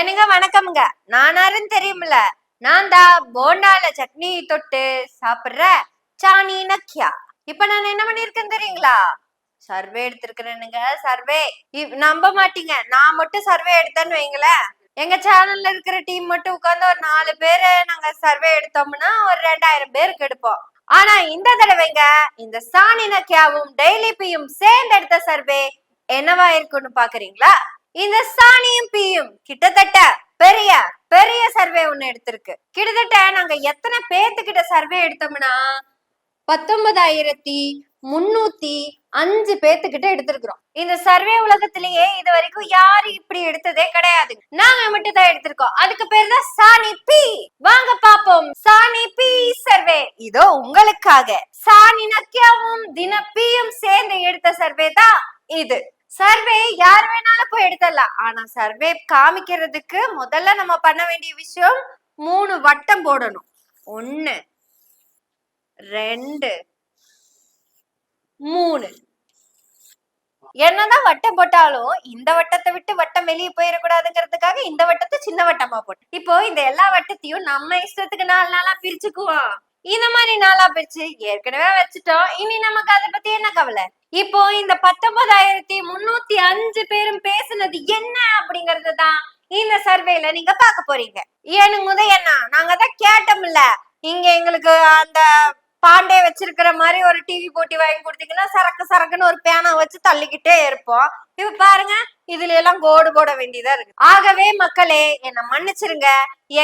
ஏனுங்க வணக்கம்ங்க. நானாருன்னு தெரியுமில்ல. நான் தான் போண்டால சட்னி தொட்டு சாப்பிடுற சாணி நக்கியா. இப்ப நான் என்ன பண்ணிருக்கேன் தெரியுங்களா? சர்வே எடுத்திருக்கிறேனுங்க. சர்வே நம்ப மாட்டீங்க. நான் மட்டும் சர்வே எடுத்தேன்னு வைங்களேன், எங்க சேனல்ல இருக்கிற டீம் மட்டும் உட்கார்ந்து ஒரு 4 பேரு நாங்க சர்வே எடுத்தோம்னா ஒரு 2000 பேருக்கு எடுப்போம். ஆனா இந்த தடவைங்க இந்த சாணி நக்கியாவும் டெய்லி பியும் சேர்ந்து எடுத்த சர்வே என்னவா இருக்குன்னு பாக்குறீங்களா? இந்த சாணியும் பியும் கிட்டத்தட்ட பெரிய பெரிய சர்வே ஒண்ணு எடுத்திருக்கு. கிட்டத்தட்ட நாங்க எத்தனை பேத்துக்கிட்ட சர்வே எடுத்தோம்னா 19,305 பேத்துக்கிட்ட எடுத்திருக்கிறோம். இந்த சர்வே உலகத்திலேயே இது வரைக்கும் யாரும் இப்படி எடுத்ததே கிடையாது. நாங்க மட்டும் தான் எடுத்திருக்கோம். அதுக்கு பேர் தான் சாணி பி. வாங்க பாப்போம் சாணி பி சர்வே. இதோ உங்களுக்காக சாணி நக்கியாவும் தினப்பியும் சேர்ந்து எடுத்த சர்வே தான் இது. சர்வே யார் வேணாலும் போய் எடுத்துடலாம். ஆனா சர்வே காமிக்கிறதுக்கு முதல்ல நம்ம பண்ண வேண்டிய விஷயம் 3 வட்டம் போடணும். 1 2 3. என்னதான் வட்டம் போட்டாலும் இந்த வட்டத்தை விட்டு வட்டம் வெளியே போயிடக்கூடாதுங்கிறதுக்காக இந்த வட்டத்தை சின்ன வட்டமா போட்டு இப்போ இந்த எல்லா வட்டத்தையும் நம்ம இஷ்டத்துக்கு 4 நாளா பிரிச்சுக்குவோம். இந்த மாதிரி நாளா பிரிச்சு ஏற்கனவே வச்சுட்டோம். இனி நமக்கு அதை பத்தி என்ன கவலை? இப்போ இந்த 19,305 பேரும் பேசுனது என்ன அப்படிங்கறது தான் இந்த சர்வேல நீங்க பாக்க போறீங்க. ஏனுங்க என்ன நாங்க தான் கேட்டோம்ல, இங்க எங்களுக்கு அந்த பாண்டே வச்சிருக்கிற மாதிரி ஒரு டிவி போட்டி வாங்கி கொடுத்தீங்கன்னா சரக்கு சரக்குன்னு ஒரு பேனை வச்சு தள்ளிக்கிட்டே இருப்போம். இப்ப பாருங்க, இதுல எல்லாம் கோடு போட வேண்டியதா இருக்கு. ஆகவே மக்களே என்ன மன்னிச்சிருங்க,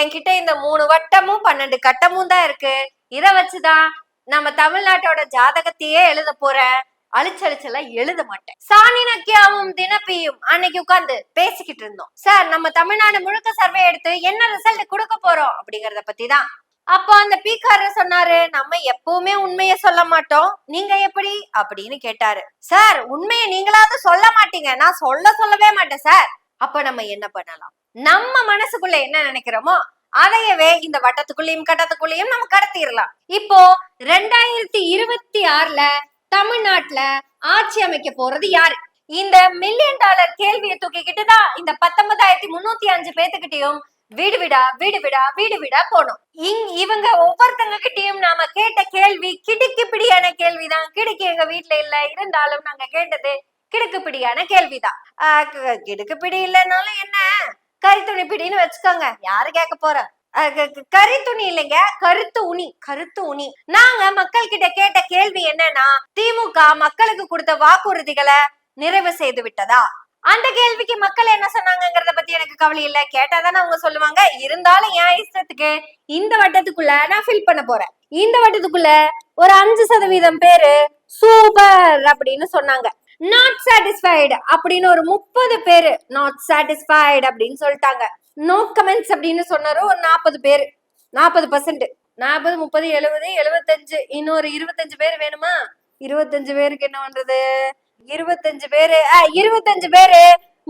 என்கிட்ட இந்த 3 வட்டமும் 12 கட்டமும் தான் இருக்கு. இத வச்சுதான் நம்ம தமிழ்நாட்டோட ஜாதகத்தையே எழுத போறேன். அழிச்செல்லாம் எழுத மாட்டேன். சாணி நக்கியாவும் தினப்பியும் அன்னைக்கு உட்கார்ந்து பேசிக்கிட்டு இருந்தோம். சார், நம்ம தமிழ்நாடு முழுக்க சர்வே எடுத்து என்ன ரிசல்ட் கொடுக்க போறோம் அப்படிங்கறத பத்தி தான். அப்போ அந்த பீக்காரர் சொன்னாரு, நம்ம எப்பவுமே உண்மைய சொல்ல மாட்டோம், நீங்க எப்படி அப்படின்னு கேட்டாரு. சார், உண்மையை நீங்களாவது சொல்ல மாட்டீங்க, நான் சொல்லவே மாட்டேன் சார். அப்ப நம்ம என்ன பண்ணலாம்? நம்ம மனசுக்குள்ள என்ன நினைக்கிறோமோ அதையவே இந்த வட்டத்துக்குள்ளேயும் கட்டத்துக்குள்ளேயும் நம்ம கடத்திடலாம். இப்போ 2026ல தமிழ்நாட்டுல ஆட்சி அமைக்க போறது யாரு? இந்த $1,000,000 கேள்வியை தூக்கிக்கிட்டுதான் இந்த 19,305 பேத்துக்கிட்டையும் வீடு வீடா போனோம். இவங்க ஒவ்வொருத்தங்க கிட்டையும் நாம கேட்ட கேள்வி கிடுக்குப்பிடியான கேள்விதான். கிடுக்கு எங்க வீட்டுல இல்ல, இருந்தாலும் நாங்க கேட்டது கிடுக்குப்பிடியான கேள்விதான். கிடுக்குப்பிடி இல்லைன்னாலும் என்ன, கரித்துணி பிடின்னு வச்சுக்கோங்க, யாரு கேட்க போற? கரித்துணி இல்லைங்க, கருத்து உனி. நாங்க மக்கள் கிட்ட கேட்ட கேள்வி என்னன்னா, திமுக மக்களுக்கு கொடுத்த வாக்குறுதிகளை நிறைவு செய்து விட்டதா? அந்த கேள்விக்கு மக்கள் என்ன சொன்னாங்கிறத பத்தி எனக்கு கவலை இல்ல, கேட்டாதானே அவங்க சொல்லுவாங்க. இருந்தாலும் என் இஷ்டத்துக்கு இந்த வட்டத்துக்குள்ள நான் ஃபில் பண்ண போறேன். இந்த வட்டத்துக்குள்ள ஒரு 5% பேரு சூப்பர் அப்படின்னு சொன்னாங்க. நாட் சாட்டிஸ்ஃபைடு அப்படின்னு ஒரு 30 பேரு நாட் சாட்டிஸ்ஃபைடு அப்படின்னு சொல்லிட்டாங்க. நோ கமெண்ட்ஸ் அப்படின்னு சொன்னாரு ஒரு 40 பேரு, 40%. 40, 30, 70, 75, இன்னொரு 25 பேர் வேணுமா? 25 பேருக்கு என்ன பண்றது? 25 பேரு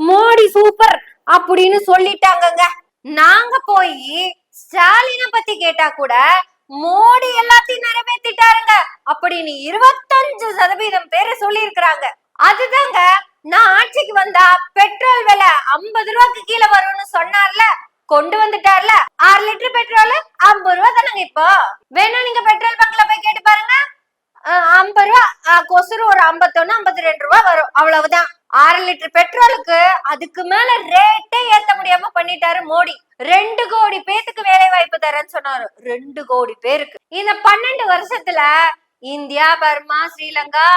மோடி சூப்பர் அப்படின்னு சொல்லிட்டாங்கங்க. நாங்க போய் ஸ்டாலினை பத்தி கேட்டா கூட மோடி எல்லாத்தையும் நிறைவேற்றிட்டாருங்க அப்படின்னு 25% பேரு சொல்லி இருக்கிறாங்க. அதுதாங்க நான் ஆட்சிக்கு வந்தா பெட்ரோல் விலை 50 ரூபாய்க்கு கீழே வரும்னு சொன்னார்ல, கொண்டு வந்துட்டார்ல. 6 லிட்டர் பெட்ரோல் 50 ரூபா தானங்க. இப்போ வேணா நீங்க பெட்ரோல் பங்க்ல போய் கேட்டு பாருங்க, 50 ரூபா கொசுறு ஒரு 51, 52 ரூபா வரும், அவ்வளவுதான். 6 லிட்டர் பெட்ரோலுக்கு அதுக்கு மேல ரேட்டே ஏத்த முடியாம பண்ணிட்டாரு மோடி. 2 கோடி பேருக்கு வேலை வாய்ப்பு தரேன்னு சொன்னாரு. 2 கோடி பேருக்கு இந்த 12 வருஷத்துல India, Burma, Sri Lanka,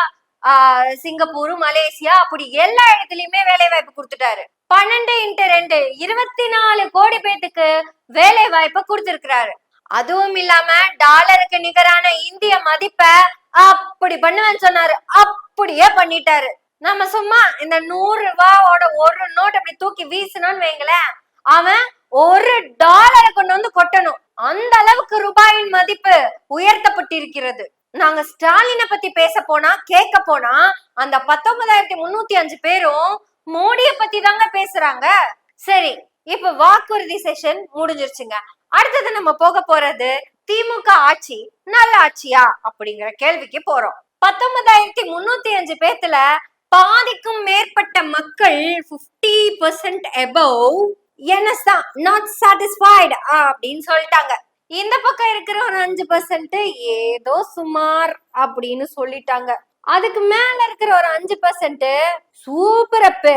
Singapore, Malaysia அப்படி எல்லா இடத்துலயுமே வேலை வாய்ப்பு கொடுத்துட்டாரு. 12 × 2 24 கோடி பேத்துக்கு வேலை வாய்ப்பு கொடுத்திருக்கிறாரு. அதுவும் இல்லாம டாலருக்கு நிகரான இந்திய மதிப்பை அப்படி பண்ணுவேன்னு சொன்னாரு, அப்படியே பண்ணிட்டாரு. நம்ம சும்மா இந்த 100 ரூபாவோட ஒரு நோட் அப்படி தூக்கி வீசணும்னு வைங்களேன், அவன் $1 கொண்டு வந்து கொட்டணும். அந்த அளவுக்கு ரூபாயின் மதிப்பு உயர்த்தப்பட்டிருக்கிறது. நாங்க ஸ்டாலினை பத்தி பேச போனா கேட்க போனா அந்த 19,305 பேரும் மோடிய பத்தி தாங்க பேசுறாங்க. சரி, இப்ப வாக்குறுதி செஷன் முடிஞ்சிருச்சுங்க. அடுத்தது நம்ம போக போறது திமுக ஆட்சி நல்ல ஆட்சியா அப்படிங்கிற கேள்விக்கு போறோம். 19,305 பேத்துல பாதிக்கும் மேற்பட்ட மக்கள் 50% above என்எஸ் தான் நாட் சாட்டிஸ்ஃபைடு அப்படின்னு சொல்லிட்டாங்க. இந்த பக்கம் இருக்கிற ஒரு 5% ஏதோ சுமார் அப்படின்னு சொல்லிட்டாங்க. அதுக்கு மேல இருக்கிற ஒரு 5% சூப்பர் அப்பு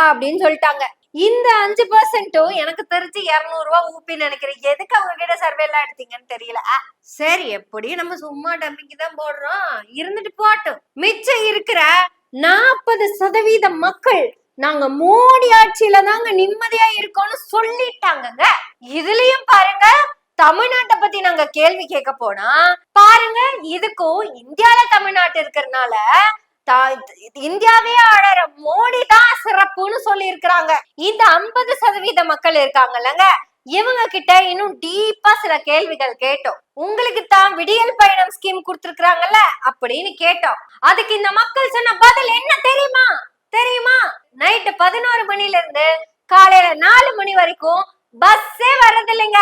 அப்படின்னு சொல்லிட்டாங்க. இந்த 5% எனக்கு தெரிஞ்சு 200 ரூபாய் ஊப்பின்னு நினைக்கிறேன். எதுக்கு அவங்க கிட்ட சர்வே எல்லாம் எடுத்தீங்கன்னு தெரியல. சரி, எப்படி நம்ம சும்மா டம்பிக்கு தான் போடுறோம், இருந்துட்டு போட்டோம். மிச்சம் இருக்கிற 40% மக்கள் நாங்க மோடி ஆட்சியில தாங்க நிம்மதியா இருக்கோம்னு சொல்லிட்டாங்க. இதுலயும் பாருங்க, தமிழ்நாட்டை பத்தி நாங்க கேள்வி கேட்க போனா பாருங்க, இதுக்கும் இந்தியால தமிழ்நாட்டு இருக்கிறதுனால இந்தியாவே ஆளற மோடி தான் சிறப்புன்னு சொல்லி இருக்கிறாங்க. இந்த 50% மக்கள் இருக்காங்கல்லங்க, இவங்க கிட்ட இன்னும் டீப்பா சில கேள்விகள் கேட்டோம். உங்களுக்கு தான் விடியல் பயணம் ஸ்கீம் கொடுத்திருக்காங்கல்ல அப்படின்னு கேட்டோம். அதுக்கு இந்த மக்கள் சொன்ன பதில் என்ன தெரியுமா? நைட்டு 11 மணில இருந்து காலையில 4 மணி வரைக்கும் பஸ்ஸே வர்றதில்லைங்க.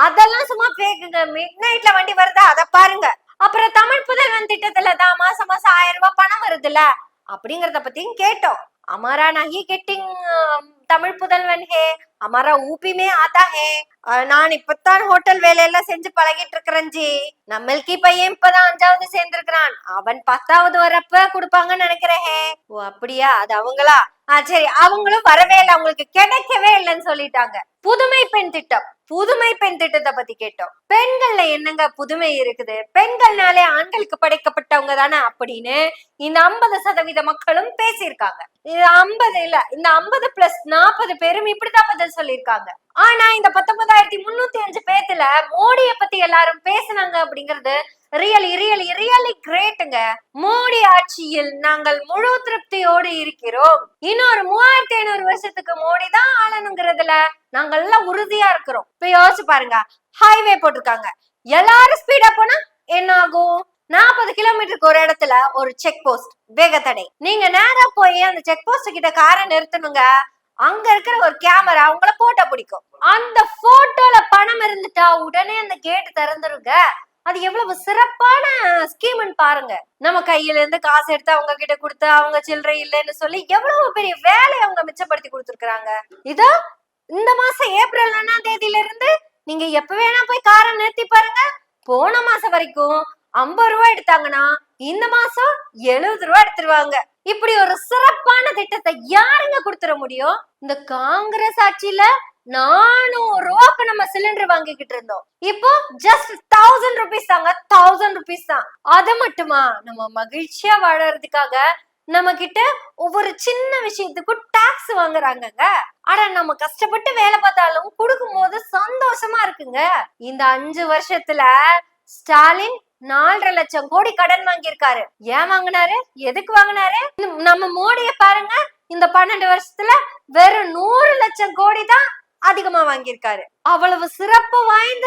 அதெல்லாம் சும்மா பேக்குங்க. மிட் நைட்ல வண்டி வருதா அத பாருங்க. அப்புறம் தமிழ் புதல்வன் திட்டத்துல தான் மாசம் 1000 ரூபாய் பணம் வருதுல்ல அப்படிங்கறத பத்தியும் கேட்டோம். हमारा नहीं गेटिंग தமிழ் புதல்வன் ஹே, हमारा ऊपी में आता है. நான் இப்பதான் ஹோட்டல் வேலையெல்லாம் செஞ்சு பழகிட்டு இருக்கிறேன் ஜி. நம்மளுக்கு பையன் இப்பதான் 5வது சேர்ந்திருக்கிறான். அவன் 10வது வரப்ப கொடுப்பாங்கன்னு நினைக்கிறேன். ஓ அப்படியா, அது அவங்களா? சரி, அவங்களும் வரவே இல்லை, அவங்களுக்கு கிடைக்கவே இல்லைன்னு சொல்லிட்டாங்க. புதுமை பெண் திட்டத்தை பத்தி கேட்டோம். பெண்கள்ல என்னங்க புதுமை இருக்குது? பெண்கள்னாலே ஆண்களுக்கு படைக்கப்பட்டவங்க தானே அப்படின்னு இந்த 50% மக்களும் பேசியிருக்காங்க. இது 50 இல்ல, இந்த 50+40 பேரும் இப்படிதான் பதில் சொல்லியிருக்காங்க. ஆனா இந்த 19,305 பேத்துல மோடிய பத்தி எல்லாரும் பேசினாங்க அப்படிங்கிறது ரியலி கிரேட்டுங்க. மோடி ஆட்சியில் நாங்கள் முழு திருப்தியோடு இருக்கிறோம். இன்னொரு 3500 வருஷத்துக்கு மோடி தான் ஆளணுங்கிறதுல நாங்கள் எல்லாம் உறுதியா இருக்கிறோம். இப்ப யோசிச்சு பாருங்க, ஹைவே போட்டிருக்காங்க. எல்லாரும் ஸ்பீடா போனா என்ன ஆகும்? 40 கிலோமீட்டருக்கு ஒரு இடத்துல ஒரு செக் போஸ்ட், வேகத்தடை. நீங்க நேரா போய் அந்த செக் போஸ்ட் கிட்ட காரை நிறுத்தணுங்க. அங்க இருக்கிற ஒரு கேமரா உங்களை போட்டோ பிடிக்கும். அந்த போட்டோல பணம் இருந்துட்டா உடனே அந்த கேட் திறந்துருங்க. அது எவ்வளவு சிறப்பான ஸ்கீம்னு பாருங்க. நம்ம கையில இருந்து காசு எடுத்து அவங்க கிட்ட கொடுத்து அவங்க சில்லறை இல்லைன்னு சொல்லி எவ்வளவு பெரிய வேலையை அவங்க மிச்சப்படுத்தி கொடுத்துருக்காங்க. இதோ இந்த மாசம் ஏப்ரல் 1ஆம் தேதியில இருந்து நீங்க எப்ப வேணா போய் காரை நிறுத்தி பாருங்க. போன மாசம் வரைக்கும் 50 ரூபாய் எடுத்தாங்கன்னா இந்த மாசம் 70 ரூபாய் எடுத்துருவாங்க. இப்படி ஒரு சிறப்பான திட்டத்தை யாருங்க கொடுத்துட முடியும்? இந்த காங்கிரஸ் ஆட்சியில 400 ரூபாய்க்கு நம்ம சிலிண்டர் வாங்கிக்கிட்டு இருந்தோம். இப்போ ஜஸ்ட் 1000 ருபீஸ் தாங்க, 1000 ருபீஸ் தான். அது மட்டுமா, நம்ம மகிழ்ச்சியா வாழறதுக்காக நம்ம கிட்ட ஒவ்வொரு சின்ன விஷயத்துக்கும் டாக்ஸ் வாங்குறாங்கங்க. ஆனா நம்ம கஷ்டப்பட்டு வேலை பார்த்தாலும் கொடுக்கும் போது சந்தோஷமா இருக்குங்க. இந்த 5 வருஷத்துல ஸ்டாலின் 4.5 லட்சம் கோடி கடன் வாங்கியிருக்காரு. ஏன் வாங்கினாரு? எதுக்கு வாங்கினாரு? நம்ம மோடிய பாருங்க, இந்த 12 வருஷத்துல வெறும் 100 லட்சம் கோடி தான் அதிகமா வாங்கியிருக்காரு. அவ்வளவு சிறப்பு வாய்ந்த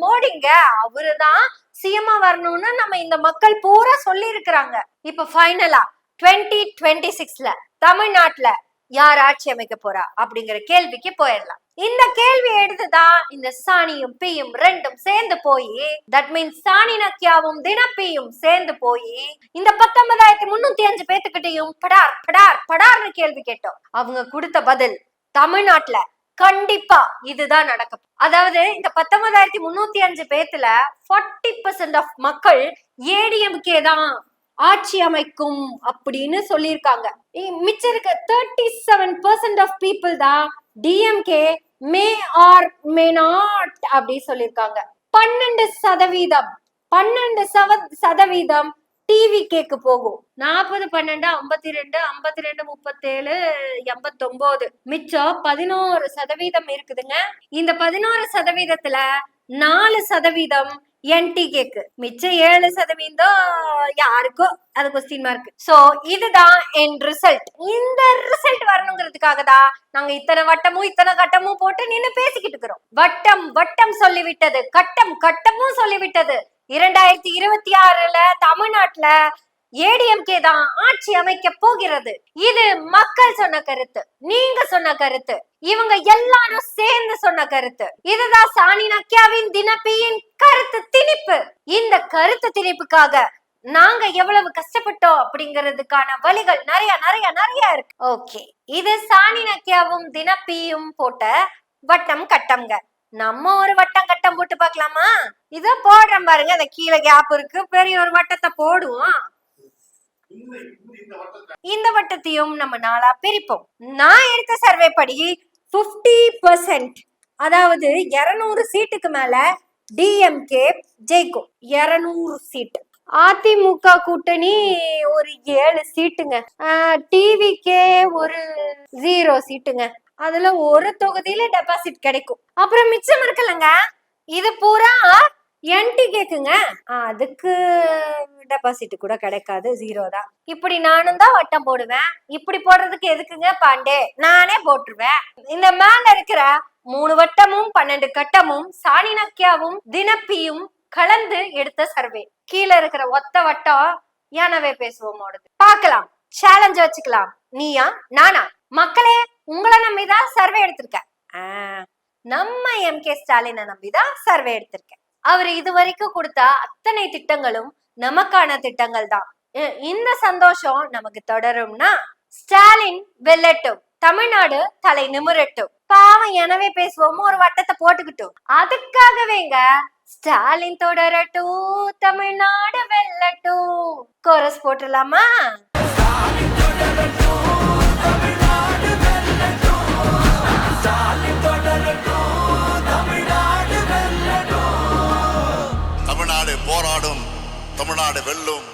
மோடிங்க. அவருதான் சிஎம்மா வரணும்னு நம்ம இந்த மக்கள் பூரா சொல்லி இருக்கிறாங்க. இப்ப ஃபைனலா 2026ல தமிழ்நாட்டுல யார் ஆட்சி அமைக்க போறா அப்படிங்கிற கேள்விக்கு போயிடலாம். இந்த கேள்வி எடுத்துதான் இந்த சாணியும் பியும் ரெண்டும் சேர்ந்து போய், தட் மீன்ஸ் சாணி நக்கியாவும் தினப்பியும் சேர்ந்து போய் இந்த 19,305 பேத்துக்கிட்டையும் படார் படார் படார்னு கேள்வி கேட்டோம். அவங்க கொடுத்த பதில் தமிழ்நாட்டுல கண்டிப்பா இதுதான் நடக்கும். அதாவது இந்த 19,305 பேத்துல 40% ஆஃப் மக்கள் ஏடிஎம்கே தான் ஆட்சி அமைக்கும் அப்படின்னு சொல்லியிருக்காங்க. மிச்சம் இருக்க 37% ஆஃப் பீப்புள் தான் DMK May R may not அப்படி சொல்லியிருக்காங்க. 12% டிவி கேக்கு போகும். 40, 12, 52, 52, 37, 89 மிச்சம் 11% இருக்குதுங்க. இந்த 11%த்துல 4% என்டி கேக்கு, மிச்சம் 7% யாருக்கோ அது கொஸ்டின் மார்க். சோ இதுதான் என் ரிசல்ட். இந்த ரிசல்ட் வரணுங்கிறதுக்காக தான் நாங்க இத்தனை வட்டமும் இத்தனை கட்டமும் போட்டு நின்னு பேசிக்கிட்டு இருக்கிறோம். வட்டம் வட்டம் சொல்லிவிட்டது, கட்டம் கட்டமும் சொல்லிவிட்டது. 2026ல தமிழ்நாட்டுல ஏடிஎம்கே தான் ஆட்சி அமைக்க போகிறது. இது மக்கள் சொன்ன கருத்து, நீங்க சொன்ன கருத்து, இவங்க எல்லாரும் சேர்ந்து சொன்ன கருத்து. இதுதான் சாணி நக்கியாவின் தினப்பியின் கருத்து திணிப்பு. இந்த கருத்து திணிப்புக்காக நாங்க எவ்வளவு கஷ்டப்பட்டோம் அப்படிங்கிறதுக்கான வழிகள் நிறைய நிறைய நிறைய இருக்கு. ஓகே, இது சாணினக்கியாவும் தினப்பியும் போட்ட வட்டம் கட்டம்ங்க. நம்ம ஒரு வட்டம் கட்டம் போட்டு பார்க்கலாமா? இத போடுறோம் பாருங்க, அந்த கீழே கேப் இருக்கு, பெரிய ஒரு வட்டத்தை போடுவோம். இந்த வட்டத்தையும் நம்ம நாளா பிரிப்போம். நான் எடுத்த சர்வே படி 50%, அதாவது 200 சீட்டுக்கு மேல டிஎம்கே ஜெயிக்கும். 200 சீட்டு. அதிமுக கூட்டணி ஒரு 7 சீட்டுங்க. டிவிக்கே ஒரு 0 சீட்டுங்க. அதுல ஒரு தொகுதியில டெபாசிட் கிடைக்கும். அப்புறம் மிச்சம் இருக்குல்லங்க, இது பூரா என்டி கேக்குங்க. அதுக்கு டெபாசிட் கூட கிடைக்காது, 0 தான். இப்படி நானும் தான் வட்டம் போடுவேன். இப்படி போடுறதுக்கு எதுக்குங்க பாண்டே, நானே போட்டுருவேன். இந்த மேல இருக்கிற 3 வட்டமும் 12 கட்டமும் சாணினக்கியாவும் தினப்பியும் கலந்து எடுத்த சர்வே. கீழே இருக்கிற ஒத்த வட்டம் எனவே பேசுவோம் பார்க்கலாம். சேலஞ்ச் வச்சுக்கலாம். நீயா நானா? மக்களே, உங்களை நம்பிதான் சர்வே எடுத்திருக்க. நம்ம எம்கே ஸ்டாலினை நம்பிதான் சர்வே எடுத்திருக்கேன். அவர் இதுவரைக்கும் கொடுத்த அத்தனை திட்டங்களும் நமக்கான திட்டங்கள் தான். இந்த சந்தோஷம் நமக்கு தொடரும்னா ஸ்டாலின் வெல்லட்டும், தமிழ்நாடு தலை நிமிரட்டும். பாவம் எனவே பேசுவோம் ஒரு வட்டத்தை போட்டுக்கிட்டோம். அதுக்காகவேங்க ஸ்டாலின் தொடரட்டும், தமிழ்நாடு வெல்லட்டும் கோரஸ் போட்டுடலாமா? தமிழ்நாடு போராடும், தமிழ்நாடு வெல்லும்.